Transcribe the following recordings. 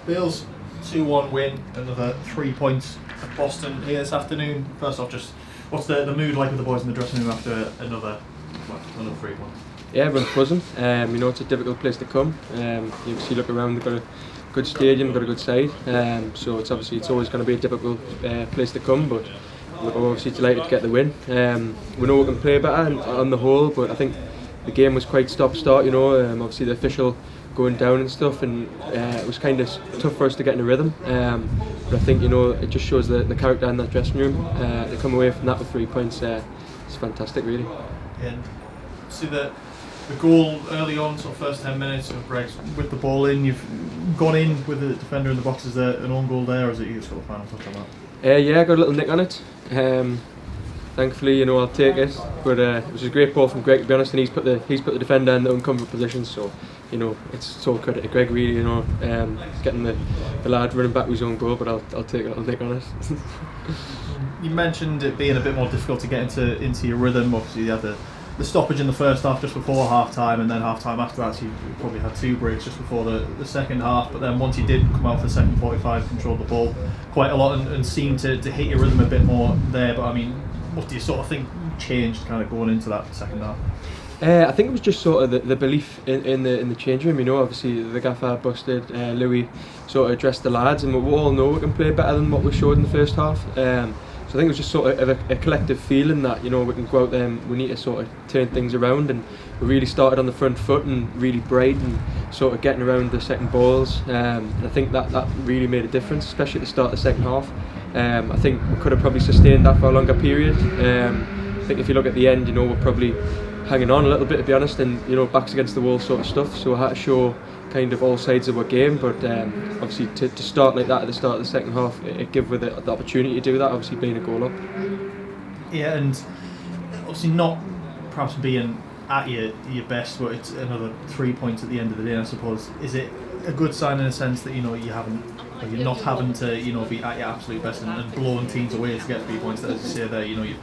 Bills 2-1 win, another 3 points at Boston here this afternoon. First off, just what's the mood like with the boys in the dressing room after another 3 points? Yeah, everyone's buzzing. It's a difficult place to come. You see, look around, they've got a good stadium, got a good side. So it's always going to be a difficult place to come, but we're obviously delighted to get the win. We know we can play better on the whole, but I think the game was quite stop-start. Obviously the official going down and stuff, and it was kind of tough for us to get in a rhythm. But I think it just shows the character in that dressing room. To come away from that with 3 points, it's fantastic, really. And see the goal early on, sort of first 10 minutes of breaks with the ball in. You've gone in with the defender in the box. Is there an own goal there, or is it you sort of final touch on that? Yeah, I got a little nick on it. Thankfully, I'll take it. But it was a great ball from Greg, to be honest, and he's put the defender in the uncomfortable position. So it's all credit to Greg, really. Getting the lad running back with his own goal, but I'll take a little nick on it. You mentioned it being a bit more difficult to get into your rhythm. Obviously, you had the stoppage in the first half just before half time, and then half time after that. So you probably had 2 breaks just before the second half. But then once you did come out for the second 45, controlled the ball quite a lot and seemed to hit your rhythm a bit more there. But I mean, what do you sort of think changed kind of going into that second half? I think it was just sort of the belief in the changing room. Obviously the gaffer busted, Louis sort of addressed the lads, and we all know we can play better than what we showed in the first half. So I think it was just sort of a collective feeling that we can go out there and we need to sort of turn things around, and we really started on the front foot and really bright and sort of getting around the second balls. And I think that really made a difference, especially at the start of the second half. I think we could have probably sustained that for a longer period. I think if you look at the end, we're probably hanging on a little bit, to be honest, and backs against the wall sort of stuff. So I had to show kind of all sides of our game, but obviously to start like that at the start of the second half, it gave with the opportunity to do that, obviously being a goal up. Yeah, and obviously not perhaps being at your best, but it's another 3 points at the end of the day, I suppose. Is it a good sign in a sense that you're not having to be at your absolute best and blowing teams away to get 3 points? That, as you say there, you've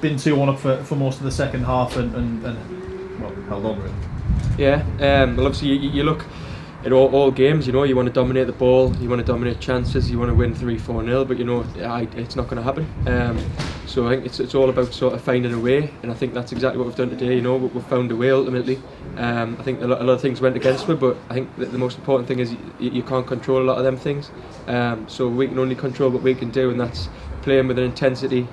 been 2-1 up for most of the second half and well, held on really. Yeah, well obviously you look at all games, you want to dominate the ball, you want to dominate chances, you want to win 3-4-0, but it's not going to happen. So I think it's all about sort of finding a way, and I think that's exactly what we've done today. We've found a way ultimately. I think a lot of things went against me, but I think that the most important thing is you can't control a lot of them things. So we can only control what we can do, and that's playing with an intensity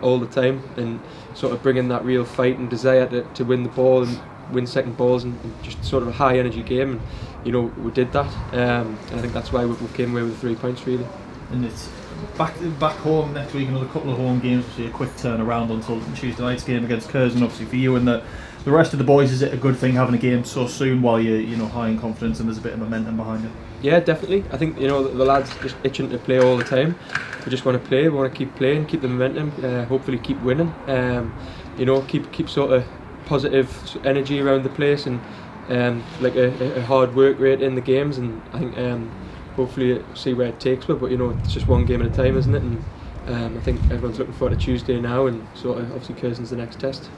all the time, and sort of bringing that real fight and desire to win the ball and win second balls, and just sort of a high energy game. And we did that, and I think that's why we came away with 3 points really. And it's back home next week, another couple of home games, obviously a quick turnaround until Tuesday night's game against Curzon. Obviously for you and the rest of the boys, is it a good thing having a game so soon while you're high in confidence and there's a bit of momentum behind you? Yeah, definitely. I think the lads just itching to play all the time. We just want to play. We want to keep playing, keep the momentum. Hopefully, keep winning. Keep sort of positive energy around the place, and like a hard work rate in the games. And I think hopefully see where it takes us. But it's just one game at a time, isn't it? And I think everyone's looking forward to Tuesday now, and sort of obviously Curzon's the next test.